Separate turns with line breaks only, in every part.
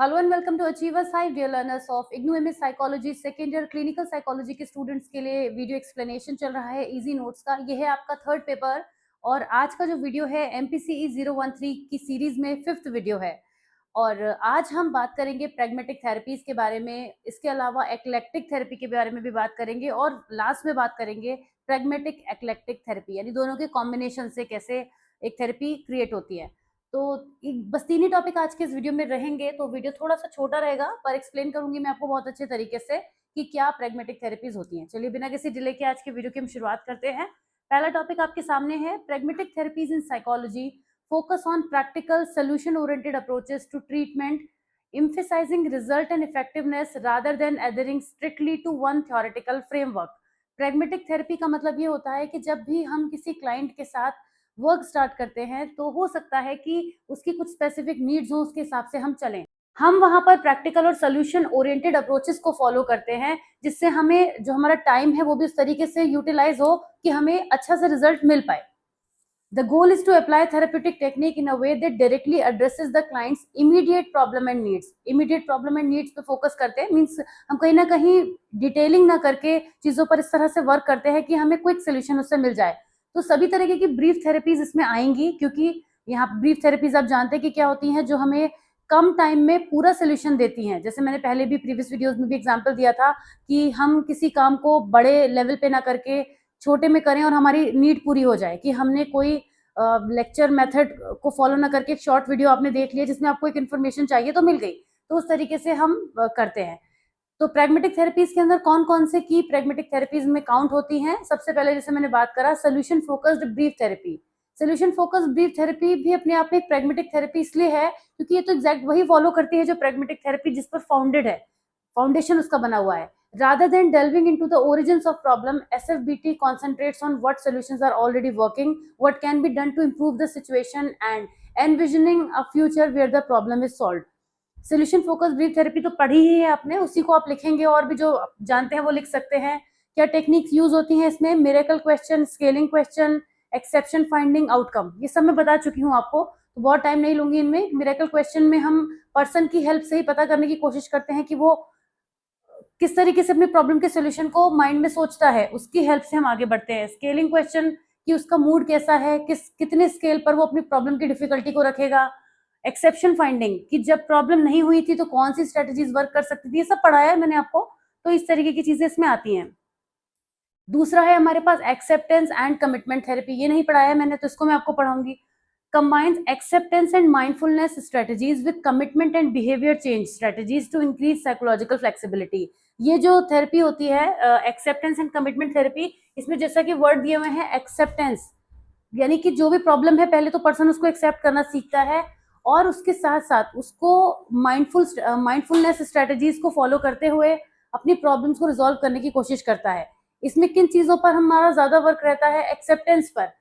Hello and welcome to achievers hive dear learners of IGNOU MS psychology second year clinical psychology के students के लिए video explanation चल रहा है इजी नोट्स का। यह है आपका थर्ड पेपर और आज का जो वीडियो है एमपीसीई 013 की सीरीज में फिफ्थ वीडियो है। और आज हम बात करेंगे प्रैग्मेटिक थेरेपीज के बारे में, इसके अलावा एक्लेक्टिक थेरेपी के बारे में भी बात करेंगे और लास्ट में बात करेंगे प्रैग्मेटिक एक्लेक्टिक थेरेपी, यानी दोनों के कॉम्बिनेशन से कैसे एक थेरेपी क्रिएट होती है। तो बस तीन ही टॉपिक आज के इस वीडियो में रहेंगे, तो वीडियो थोड़ा सा छोटा रहेगा पर एक्सप्लेन करूंगी मैं आपको बहुत अच्छे तरीके से कि क्या प्रैग्मेटिक थेरेपीज होती हैं। चलिए बिना किसी डिले के आज के वीडियो की हम शुरुआत करते हैं। पहला टॉपिक आपके सामने है pragmatic therapies in psychology, focus on practical solution oriented approaches to treatment, emphasizing result and effectiveness rather than adhering strictly to one theoretical framework। pragmatic therapy का मतलब ये होता है कि जब भी हम किसी क्लाइंट के साथ वर्क स्टार्ट करते हैं तो हो सकता है कि उसकी कुछ स्पेसिफिक नीड्स हो, उसके हिसाब से हम चलें। हम वहां पर प्रैक्टिकल और सोल्यूशन ओरिएंटेड अप्रोचेस को फॉलो करते हैं, जिससे हमें जो हमारा टाइम है वो भी उस तरीके से यूटिलाइज हो कि हमें अच्छा से रिजल्ट मिल पाए। The goal is to apply therapeutic technique in a way that directly addresses the client's immediate problem and needs। Immediate problem and needs पे फोकस करते हैं, मीन्स हम कहीं ना कहीं डिटेलिंग ना करके चीजों पर इस तरह से वर्क करते हैं कि हमें क्विक सोल्यूशन उससे मिल जाए। तो सभी तरीके की ब्रीफ थेरेपीज इसमें आएंगी, क्योंकि यहाँ ब्रीफ थेरेपीज आप जानते हैं कि क्या होती हैं, जो हमें कम टाइम में पूरा सोल्यूशन देती हैं। जैसे मैंने पहले भी प्रीवियस वीडियोस में भी एग्जांपल दिया था कि हम किसी काम को बड़े लेवल पे ना करके छोटे में करें और हमारी नीड पूरी हो जाए, कि हमने कोई लेक्चर मेथड को फॉलो ना करके एक शॉर्ट वीडियो आपने देख लिया जिसमें आपको एक इन्फॉर्मेशन चाहिए तो मिल गई, तो उस तरीके से हम करते हैं। तो प्रैग्मेटिक थेरेपीज के अंदर कौन कौन से की प्रैग्मेटिक थेरेपीज में काउंट होती हैं? सबसे पहले जैसे मैंने बात करा solution focused brief therapy. Solution focused brief therapy भी अपने आप में एक प्रैग्मेटिक थेरेपी इसलिए है क्योंकि ये तो एग्जैक्ट वही फॉलो करती है जो प्रैग्मेटिक थेरेपी जिस पर फाउंडेड है, फाउंडेशन उसका बना हुआ है। Rather than delving into the origins of problem, SFBT concentrates on what solutions are already working, what can be done to improve the situation, and envisioning a future where the problem is solved। Solution focus brief therapy तो पढ़ी ही है आपने, उसी को आप लिखेंगे और भी जो जानते हैं वो लिख सकते हैं। क्या टेक्निक्स यूज होती हैं इसमें? Miracle question, scaling question, exception finding, outcome, ये सब मैं बता चुकी हूँ आपको, तो बहुत टाइम नहीं लूंगी इनमें। मिरेकल क्वेश्चन में हम पर्सन की हेल्प से ही पता करने की कोशिश करते हैं कि वो किस तरीके से अपनी प्रॉब्लम के सोल्यूशन को माइंड में सोचता है, उसकी हेल्प से हम आगे बढ़ते हैं। स्केलिंग क्वेश्चन कि उसका मूड कैसा है, कितने स्केल पर वो अपनी प्रॉब्लम की डिफिकल्टी को रखेगा। एक्सेप्शन फाइंडिंग कि जब प्रॉब्लम नहीं हुई थी तो कौन सी स्ट्रेटेजीज वर्क कर सकती थी, ये सब पढ़ाया है मैंने आपको, तो इस तरीके की चीजें इसमें आती हैं। दूसरा है हमारे पास एक्सेप्टेंस एंड कमिटमेंट थेरेपी, ये नहीं पढ़ाया है मैंने तो इसको मैं आपको पढ़ाऊंगी। combines acceptance and mindfulness strategies with commitment and behavior change strategies to increase psychological flexibility। ये जो थेरेपी होती है एक्सेप्टेंस एंड कमिटमेंट थेरेपी, इसमें जैसा कि वर्ड दिए हुए हैं एक्सेप्टेंस, यानी कि जो भी प्रॉब्लम है पहले तो पर्सन उसको एक्सेप्ट करना सीखता है और उसके साथ साथ उसको माइंडफुलनेस स्ट्रेटेजीज को फॉलो करते हुए अपनी प्रॉब्लम्स को रिजॉल्व करने की कोशिश करता है। इसमें किन चीजों पर हमारा ज्यादा वर्क रहता है? एक्सेप्टेंस पर,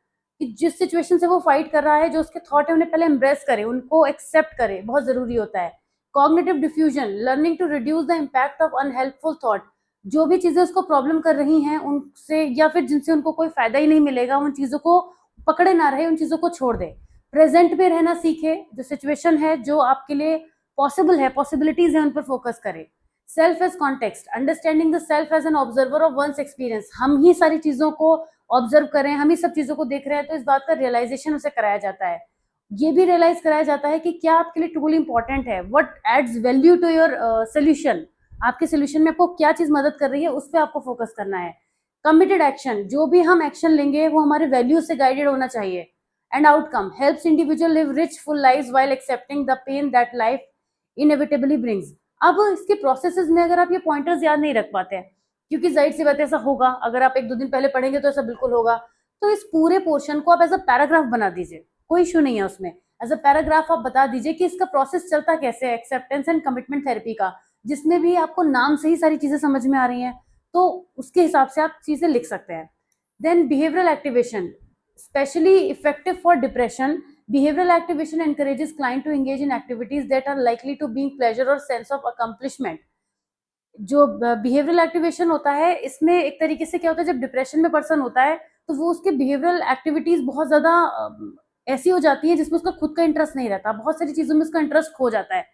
कि जिस सिचुएशन से वो फाइट कर रहा है, जो उसके थॉट है उन्हें पहले एम्ब्रेस करे, उनको एक्सेप्ट करे, बहुत जरूरी होता है। Cognitive diffusion, learning to reduce the impact of unhelpful thought, जो भी चीजें उसको प्रॉब्लम कर रही हैं उनसे या फिर जिनसे उनको कोई फायदा ही नहीं मिलेगा, उन चीजों को पकड़े ना रहे, उन चीजों को छोड़ दे। प्रेजेंट में रहना सीखे, जो सिचुएशन है जो आपके लिए पॉसिबल है, पॉसिबिलिटीज है, उन पर फोकस करे। Self as context, understanding the self as an observer of one's experience, हम ही सारी चीजों को ऑब्जर्व करें, हम ही सब चीजों को देख रहे हैं, तो इस बात का रियलाइजेशन उसे कराया जाता है। ये भी रियलाइज कराया जाता है कि क्या आपके लिए ट्रूली इंपॉर्टेंट है, what adds value to your solution, आपके सोल्यूशन में आपको क्या चीज मदद कर रही है, उस पर आपको फोकस करना है। कमिटेड एक्शन, जो भी हम एक्शन लेंगे वो हमारे वैल्यूज से गाइडेड होना चाहिए। And outcome, helps individual live rich full lives while accepting the pain that life inevitably brings. अब इसके प्रोसेसेस में अगर आप ये पॉइंटर्स याद नहीं रख पाते हैं, क्योंकि जाहिर सी बात ऐसा होगा, अगर आप एक दो दिन पहले पढ़ेंगे तो ऐसा बिल्कुल होगा, तो इस पूरे पोर्शन को आप एज अ पैराग्राफ बना दीजिए, कोई इशू नहीं है उसमें। एज अ पैराग्राफ आप बता दीजिए कि इसका प्रोसेस चलता कैसे है, एक्सेप्टेंस एंड कमिटमेंट थेरेपी का, जिसमें भी आपको नाम से ही सारी चीजें समझ में आ रही हैं, तो उसके हिसाब से आप चीजें लिख सकते हैं। Then behavioural activation, specially effective for depression. Behavioral activation encourages client to engage in activities that are likely to bring pleasure or sense of accomplishment। जो बिहेवियरल एक्टिवेशन होता है, इसमें एक तरीके से क्या होता है, जब डिप्रेशन में पर्सन होता है तो वो उसके बिहेवियरल एक्टिविटीज बहुत ज्यादा ऐसी हो जाती है जिसमें उसका खुद का इंटरेस्ट नहीं रहता, बहुत सारी चीजों में उसका इंटरेस्ट खो जाता है।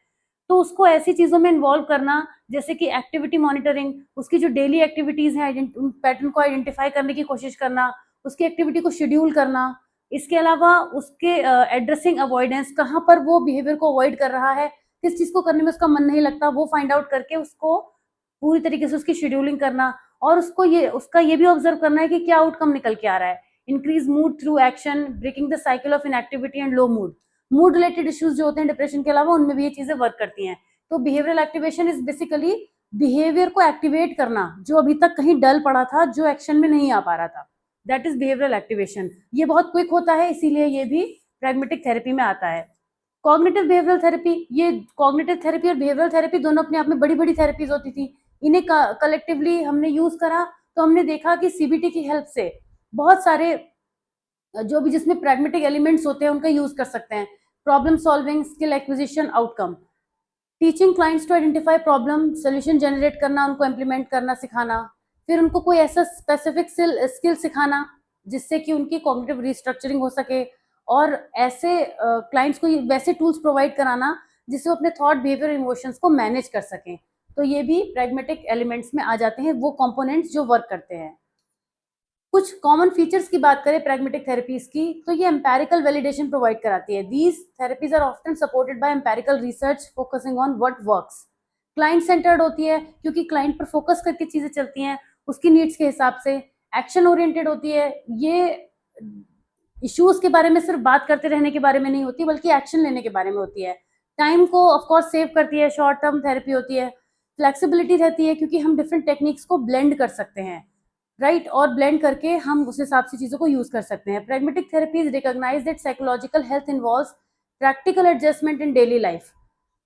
तो उसको ऐसी चीज़ों में इन्वॉल्व करना, जैसे कि एक्टिविटी मॉनिटरिंग, उसकी जो डेली एक्टिविटीज़ हैं उन पैटर्न को आइडेंटिफाई करने की कोशिश करना, उसकी एक्टिविटी को शेड्यूल करना। इसके अलावा उसके एड्रेसिंग अवॉइडेंस, कहाँ पर वो बिहेवियर को अवॉइड कर रहा है, किस चीज़ को करने में उसका मन नहीं लगता, वो फाइंड आउट करके उसको पूरी तरीके से उसकी शेड्यूलिंग करना, और उसका ये भी ऑब्जर्व करना है कि क्या आउटकम निकल के आ रहा है। Increase mood through action, breaking the cycle of inactivity and low mood. Mood related issues जो होते हैं डिप्रेशन के अलावा, उनमें भी ये चीजें वर्क करती हैं। तो behavioural activation is basically behaviour को एक्टिवेट करना, जो अभी तक कहीं डल पड़ा था, जो एक्शन में नहीं आ पा रहा था, दैट इज बिहेवियरल एक्टिवेशन। ये बहुत क्विक होता है, इसीलिए ये भी प्रैग्मेटिक थेरेपी में आता है। कॉग्निटिव बिहेवियरल थेरेपी, ये कॉग्निटिव थेरेपी और बिहेवियरल थेरेपी दोनों अपने आप में बड़ी बड़ी थेरेपीज होती थी। इन्हें कलेक्टिवली हमने यूज करा, तो हमने देखा कि सीबीटी की हेल्प से बहुत सारे जो भी जिसमें प्रैग्मेटिक एलिमेंट्स होते हैं उनका यूज कर सकते हैं। Problem solving, skill acquisition, outcome, teaching clients to identify problem, solution generate करना, उनको इम्प्लीमेंट करना सिखाना, फिर उनको कोई ऐसा स्पेसिफिक स्किल सिखाना जिससे कि उनकी कॉग्निटिव रिस्ट्रक्चरिंग हो सके, और ऐसे क्लाइंट्स को वैसे टूल्स प्रोवाइड कराना जिससे वो अपने थॉट, बिहेवियर, इमोशंस को मैनेज कर सकें। तो ये भी प्रैग्मेटिक एलिमेंट्स में आ जाते हैं, वो कंपोनेंट्स जो वर्क करते हैं। कुछ कॉमन फीचर्स की बात करें प्रैग्मेटिक थेरेपीज की, तो ये एम्पेरिकल वैलिडेशन प्रोवाइड कराती है। These therapies are often supported by empirical research focusing on what works. Client centred होती है क्योंकि क्लाइंट पर फोकस करके चीजें चलती हैं उसकी नीड्स के हिसाब से। एक्शन ओरिएंटेड होती है, ये इश्यूज के बारे में सिर्फ बात करते रहने के बारे में नहीं होती, बल्कि एक्शन लेने के बारे में होती है। टाइम को ऑफकोर्स सेव करती है, शॉर्ट टर्म थेरेपी होती है। फ्लेक्सिबिलिटी रहती है क्योंकि हम डिफरेंट टेक्निक्स को ब्लेंड कर सकते हैं, राइट, और ब्लेंड करके हम उस हिसाब से चीजों को यूज कर सकते हैं। Pragmatic therapies recognise that psychological health involves practical adjustment in daily life,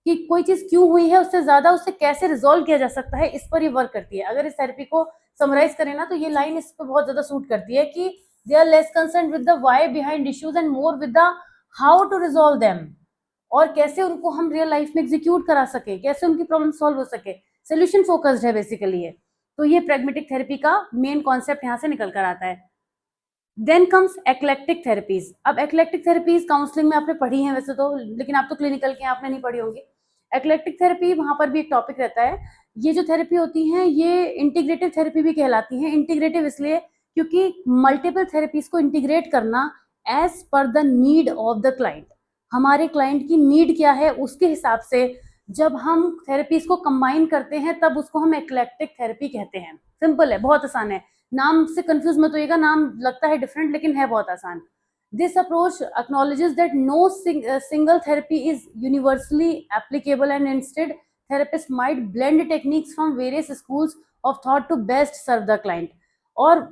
कि कोई चीज क्यों हुई है उससे ज्यादा उसे कैसे रिजॉल्व किया जा सकता है, इस पर ये वर्क करती है। अगर इस थेरेपी को समराइज करें ना, तो ये लाइन इस पर बहुत ज्यादा सूट करती है कि they are less concern with the why behind issues and more with the how to resolve them, और कैसे उनको हम रियल लाइफ में एग्जीक्यूट करा सके, कैसे उनकी प्रॉब्लम सॉल्व हो सके। सोल्यूशन फोकस्ड है बेसिकली ये। तो ये प्रैग्मेटिक थेरेपी का मेन कॉन्सेप्ट यहाँ से निकल कर आता है। Then comes eclectic therapies. अब एक्लेक्टिक थेरेपीज काउंसलिंग में आपने पढ़ी हैं वैसे तो, लेकिन आप तो क्लिनिकल के आपने नहीं पढ़ी होंगी। एक्लेक्टिक थेरेपी वहां पर भी एक टॉपिक रहता है। ये जो थेरेपी होती है ये इंटीग्रेटिव थेरेपी भी कहलाती है। इंटीग्रेटिव इसलिए क्योंकि मल्टीपल थेरेपीज को इंटीग्रेट करना as per the need of the client, हमारे क्लाइंट की नीड क्या है उसके हिसाब से जब हम थेरेपीज को कंबाइन करते हैं तब उसको हम एक्लेक्टिक थेरेपी कहते हैं। सिंपल है, बहुत आसान है, नाम से कंफ्यूज मत होइएगा, नाम लगता है डिफरेंट लेकिन है बहुत आसान। This approach acknowledges that no single therapy is universally applicable and instead therapists might blend techniques from various schools of thought to best serve the client। और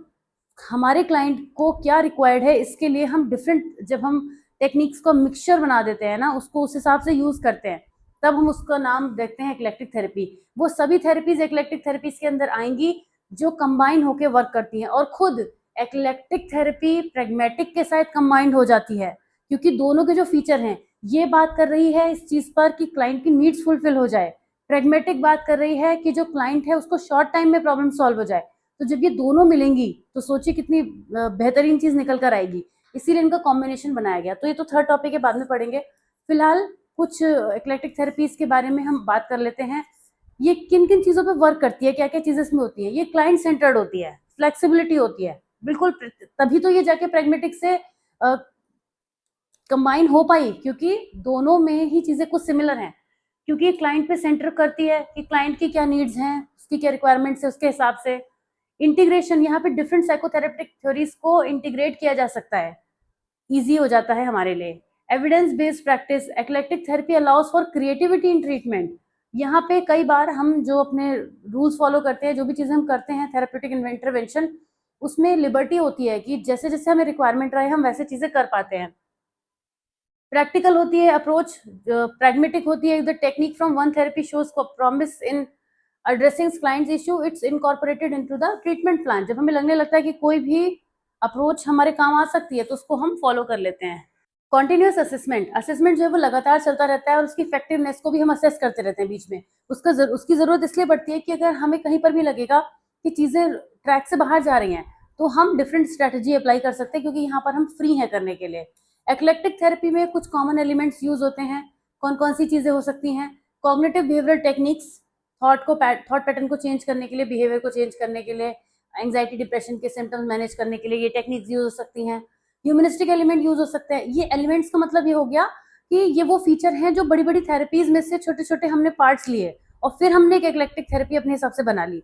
हमारे क्लाइंट को क्या रिक्वायर्ड है इसके लिए हम डिफरेंट, जब हम टेक्निक्स को मिक्सचर बना देते हैं ना, उसको उस हिसाब से यूज करते हैं, तब हम उसका नाम देखते हैं एक्लेक्टिक थेरेपी। वो सभी थेरेपीज एक्लेक्टिक थेरेपीज के अंदर आएंगी जो कंबाइन होकर वर्क करती हैं, और खुद एक्लेक्टिक थेरेपी प्रैग्मेटिक के साथ कंबाइंड हो जाती है, क्योंकि दोनों के जो फीचर हैं ये बात कर रही है इस चीज पर कि क्लाइंट की नीड्स फुलफिल हो जाए, प्रैग्मेटिक बात कर रही है कि जो क्लाइंट है उसको शॉर्ट टाइम में प्रॉब्लम सॉल्व हो जाए। तो जब ये दोनों मिलेंगी तो सोचिए कितनी बेहतरीन चीज निकल कर आएगी, इसीलिए इनका कॉम्बिनेशन बनाया गया। तो ये तो थर्ड टॉपिक है, बाद में पढ़ेंगे। फिलहाल कुछ एक्लेक्टिक थेरेपीज के बारे में हम बात कर लेते हैं। ये किन किन चीजों पे वर्क करती है, क्या क्या चीजें इसमें होती है। ये क्लाइंट सेंटर्ड होती है, फ्लेक्सिबिलिटी होती है, बिल्कुल, तभी तो ये जाके प्रैग्मेटिक से कंबाइन हो पाई, क्योंकि दोनों में ही चीजें कुछ सिमिलर हैं, क्योंकि क्लाइंट पे सेंटर करती है कि क्लाइंट की क्या नीड्स हैं, उसकी क्या रिक्वायरमेंट्स है, उसके हिसाब से। इंटीग्रेशन, यहाँ पे डिफरेंट साइकोथेरेपेटिक थ्योरीज को इंटीग्रेट किया जा सकता है, इजी हो जाता है हमारे लिए। Evidence based practice, eclectic therapy allows for creativity in treatment. यहाँ पे कई बार हम जो अपने रूल्स फॉलो करते हैं, जो भी चीजें हम करते हैं थेरेपेटिक इंटरवेंशन, उसमें लिबर्टी होती है कि जैसे जैसे हमें रिक्वायरमेंट रहे हम वैसे चीजें कर पाते हैं। प्रैक्टिकल होती है अप्रोच, प्रैग्मेटिक होती है the technique from one therapy shows promise in addressing client's issue, it's incorporated into the treatment plan। जब हमें लगने लगता है कि कोई भी अप्रोच हमारे काम आ सकती है तो उसको हम फॉलो कर लेते हैं। कॉन्टिन्यूस असेसमेंट, असेसमेंट जो है वो लगातार चलता रहता है और उसकी इफेक्टिवनेस को भी हम असेस करते रहते हैं बीच में। उसकी जरूरत इसलिए पड़ती है कि अगर हमें कहीं पर भी लगेगा कि चीजें ट्रैक से बाहर जा रही हैं तो हम डिफरेंट स्ट्रेटेजी अप्लाई कर सकते हैं, क्योंकि यहाँ पर हम फ्री हैं करने के लिए। एक्लेक्टिक थेरेपी में कुछ कॉमन एलिमेंट्स यूज होते हैं। कौन कौन सी चीजें हो सकती हैं? Cognitive behavioural techniques, thought pattern को चेंज करने के लिए, बिहेवियर को चेंज करने के लिए, एंग्जाइटी डिप्रेशन के सिम्टम्स मैनेज करने के लिए ये टेक्निक्स यूज हो सकती हैं। ह्यूमनिस्टिक एलिमेंट यूज हो सकते हैं। ये एलिमेंट्स का मतलब ये हो गया कि ये वो फीचर हैं जो बड़ी बड़ी थेरेपीज में से छोटे छोटे हमने पार्ट्स लिए और फिर हमने एक एक्लेक्टिक थेरेपी अपने हिसाब से बना ली,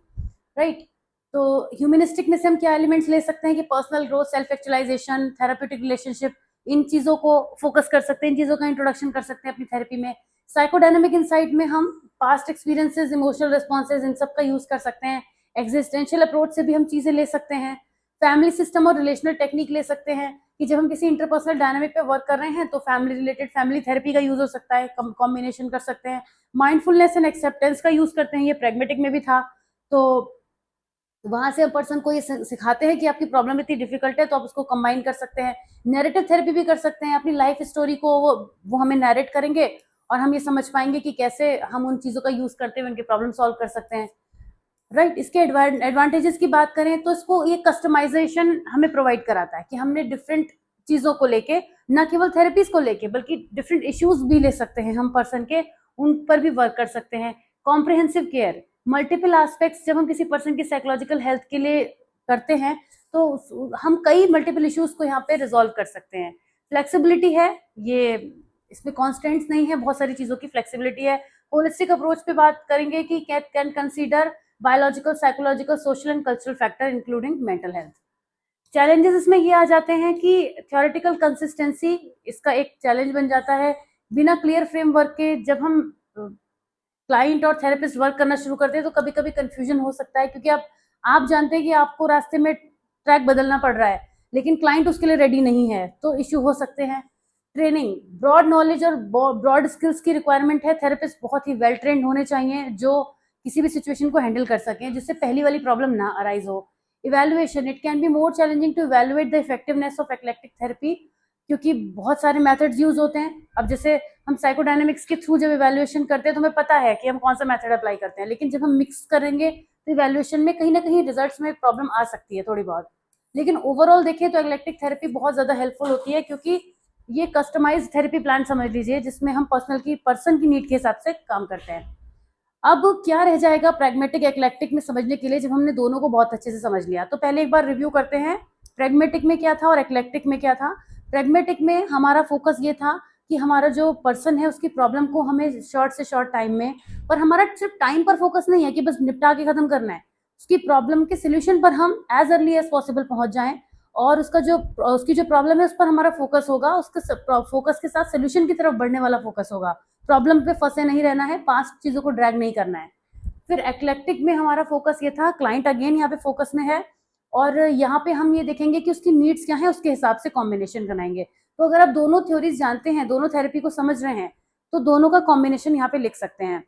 राइट। तो ह्यूमनिस्टिक में से हम क्या एलिमेंट्स ले सकते हैं कि personal growth, self actualization, therapeutic relationship, इन चीजों को फोकस कर सकते हैं, इन चीजों का इंट्रोडक्शन कर सकते हैं अपनी थेरेपी में। साइकोडायनामिक इनसाइट में हम पास्ट एक्सपीरियंसेस, इमोशनल रिस्पॉन्सेज, इन सब का यूज कर सकते हैं। एग्जिस्टेंशियल अप्रोच से भी हम चीजें ले सकते हैं। फैमिली सिस्टम और रिलेशनल टेक्निक ले सकते हैं कि जब हम किसी इंटरपर्सनल डायनामिक पे वर्क कर रहे हैं तो फैमिली रिलेटेड फैमिली थेरेपी का यूज हो सकता है, कॉम्बिनेशन कर सकते हैं। माइंडफुलनेस एंड एक्सेप्टेंस का यूज करते हैं, ये प्रैग्मेटिक में भी था। तो वहां से पर्सन को ये सिखाते हैं कि आपकी प्रॉब्लम इतनी डिफिकल्ट है तो आप उसको कंबाइन कर सकते हैं। नैरेटिव थेरेपी भी कर सकते हैं, अपनी लाइफ स्टोरी को वो हमें नैरेट करेंगे और हम ये समझ पाएंगे कि कैसे हम उन चीजों का यूज करते हुए उनके प्रॉब्लम सॉल्व कर सकते हैं, राइट। इसके एडवांटेजेस की बात करें तो इसको ये कस्टमाइजेशन हमें प्रोवाइड कराता है कि हमने डिफरेंट चीजों को लेके, न केवल थेरेपीज को लेके बल्कि डिफरेंट इश्यूज भी ले सकते हैं हम पर्सन के, उन पर भी वर्क कर सकते हैं। कॉम्प्रिहेंसिव केयर, मल्टीपल एस्पेक्ट्स जब हम किसी पर्सन की साइकोलॉजिकल हेल्थ के लिए करते हैं तो हम कई मल्टीपल इश्यूज को यहाँ पे रिजॉल्व कर सकते हैं। फ्लेक्सिबिलिटी है, ये इसमें कॉन्स्टेंट्स नहीं है, बहुत सारी चीजों की फ्लेक्सिबिलिटी है। होलिस्टिक अप्रोच पे बात करेंगे कि can consider biological, psychological, social and cultural factor including mental health. Challenges इसमें ये आ जाते हैं कि थ्योरेटिकल कंसिस्टेंसी इसका एक चैलेंज बन जाता है। बिना क्लियर फ्रेमवर्क के जब हम क्लाइंट और थेरेपिस्ट वर्क करना शुरू करते हैं तो कभी कभी कंफ्यूजन हो सकता है, क्योंकि आप जानते हैं कि आपको रास्ते में ट्रैक बदलना पड़ रहा है लेकिन क्लाइंट उसके लिए रेडी नहीं है, तो इश्यू हो सकते हैं। ट्रेनिंग, ब्रॉड नॉलेज और ब्रॉड स्किल्स की रिक्वायरमेंट है। थेरेपिस्ट बहुत ही वेल ट्रेंड होने चाहिए जो किसी भी सिचुएशन को हैंडल कर सकें जिससे पहली वाली प्रॉब्लम ना अराइज हो। Evaluation, it can be more challenging to evaluate the effectiveness of eclectic therapy, क्योंकि बहुत सारे मेथड्स यूज होते हैं। अब जैसे हम साइकोडायनामिक्स के थ्रू जब इवैल्यूएशन करते हैं तो हमें पता है कि हम कौन सा मेथड अप्लाई करते हैं, लेकिन जब हम मिक्स करेंगे तो इवैल्यूएशन में कहीं ना कहीं रिजल्ट्स में प्रॉब्लम आ सकती है थोड़ी बहुत। लेकिन ओवरऑल देखें तो एक्लेक्टिक थेरेपी बहुत ज्यादा हेल्पफुल होती है, क्योंकि ये कस्टमाइज्ड थेरेपी प्लान समझ लीजिए जिसमें हम पर्सन की नीड के हिसाब से काम करते हैं। अब क्या रह जाएगा प्रैग्मेटिक एक्लेक्टिक में समझने के लिए, जब हमने दोनों को बहुत अच्छे से समझ लिया तो पहले एक बार रिव्यू करते हैं प्रैग्मेटिक में क्या था और एक्लेक्टिक में क्या था। प्रैग्मेटिक में हमारा फोकस ये था कि हमारा जो पर्सन है उसकी प्रॉब्लम को हमें शॉर्ट से शॉर्ट टाइम में, पर हमारा सिर्फ टाइम पर फोकस नहीं है कि बस निपटा के खत्म करना है, उसकी प्रॉब्लम के सोल्यूशन पर हम एज अर्ली एज पॉसिबल पहुंच जाएं और उसकी जो प्रॉब्लम है उस पर हमारा फोकस होगा, उसके फोकस के साथ सोल्यूशन की तरफ बढ़ने वाला फोकस होगा। प्रॉब्लम पे फंसे नहीं रहना है, पास्ट चीजों को ड्रैग नहीं करना है। फिर एक्लेक्टिक में हमारा फोकस ये था, क्लाइंट अगेन यहाँ पे फोकस में है और यहाँ पे हम ये देखेंगे कि उसकी नीड्स क्या है, उसके हिसाब से कॉम्बिनेशन बनाएंगे। तो अगर आप दोनों थ्योरीज जानते हैं, दोनों थेरेपी को समझ रहे हैं, तो दोनों का कॉम्बिनेशन यहाँ पे लिख सकते हैं।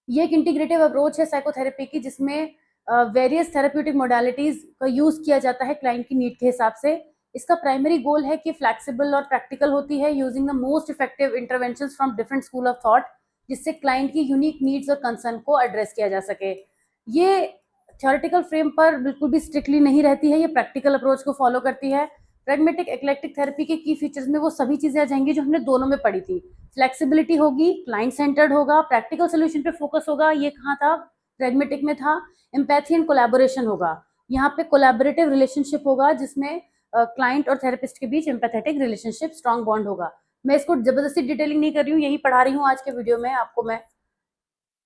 ये एक इंटीग्रेटिव अप्रोच है साइकोथेरेपी की, जिसमें वेरियस थेरेप्यूटिक मोडालिटीज का यूज किया जाता है क्लाइंट की नीड के हिसाब से। इसका प्राइमरी गोल है कि फ्लेक्सिबल और प्रैक्टिकल होती है, using the most effective interventions from different school of thought, जिससे क्लाइंट की यूनिक नीड्स और कंसर्न को एड्रेस किया जा सके। ये थ्योरेटिकल फ्रेम पर बिल्कुल भी स्ट्रिक्टली नहीं रहती है, ये प्रैक्टिकल अप्रोच को फॉलो करती है। प्रैग्मेटिक एक्लेक्टिक थेरेपी के की फीचर्स में वो सभी चीजें आ जाएंगी जो हमने दोनों में पढ़ी थी। फ्लेक्सिबिलिटी होगी, क्लाइंट सेंटर्ड होगा, प्रैक्टिकल सोल्यूशन पे फोकस होगा, ये कहाँ था, प्रैग्मेटिक में था। एम्पैथी एंड कोलैबोरेशन होगा, यहाँ पे कोलैबोरेटिव रिलेशनशिप होगा जिसमें क्लाइंट और थेरेपिस्ट के बीच एम्पैथेटिक रिलेशनशिप, स्ट्रॉन्ग बॉन्ड होगा। मैं इसको जबरदस्ती डिटेलिंग नहीं कर रही हूँ, यही पढ़ा रही हूँ आज के वीडियो में आपको मैं।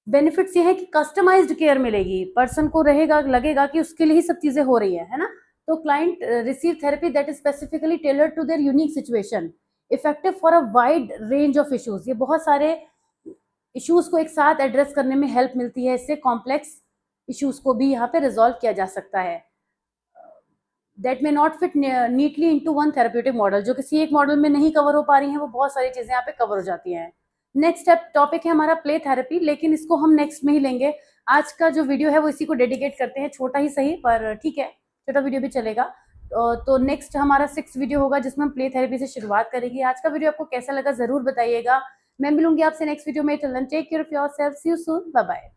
बेनिफिट्स ये है कि कस्टमाइज्ड केयर मिलेगी, पर्सन को लगेगा कि उसके लिए ही सब चीजें हो रही है ना। तो client receive therapy that is specifically tailored to their unique situation, effective for a wide range of issues. ये बहुत सारे इश्यूज को एक साथ एड्रेस करने में हेल्प मिलती है, इससे कॉम्प्लेक्स इश्यूज को भी यहाँ पे रिजॉल्व किया जा सकता है। That may not fit neatly into one therapeutic model, जो किसी एक मॉडल में नहीं कवर हो पा रही हैं, वो बहुत सारी चीजें यहाँ पे कवर हो जाती हैं। नेक्स्ट टॉपिक है हमारा प्ले थेरेपी, लेकिन इसको हम नेक्स्ट में ही लेंगे। आज का जो वीडियो है वो इसी को डेडिकेट करते हैं, छोटा ही सही पर ठीक है, छोटा वीडियो भी चलेगा। तो नेक्स्ट हमारा 6 वीडियो होगा जिसमें हम प्ले थेरेपी से शुरुआत करेंगे। आज का वीडियो आपको कैसा लगा जरूर बताइएगा। मैं मिलूंगी आपसे नेक्स्ट वीडियो में। Till then take care of yourself, see you soon, bye bye.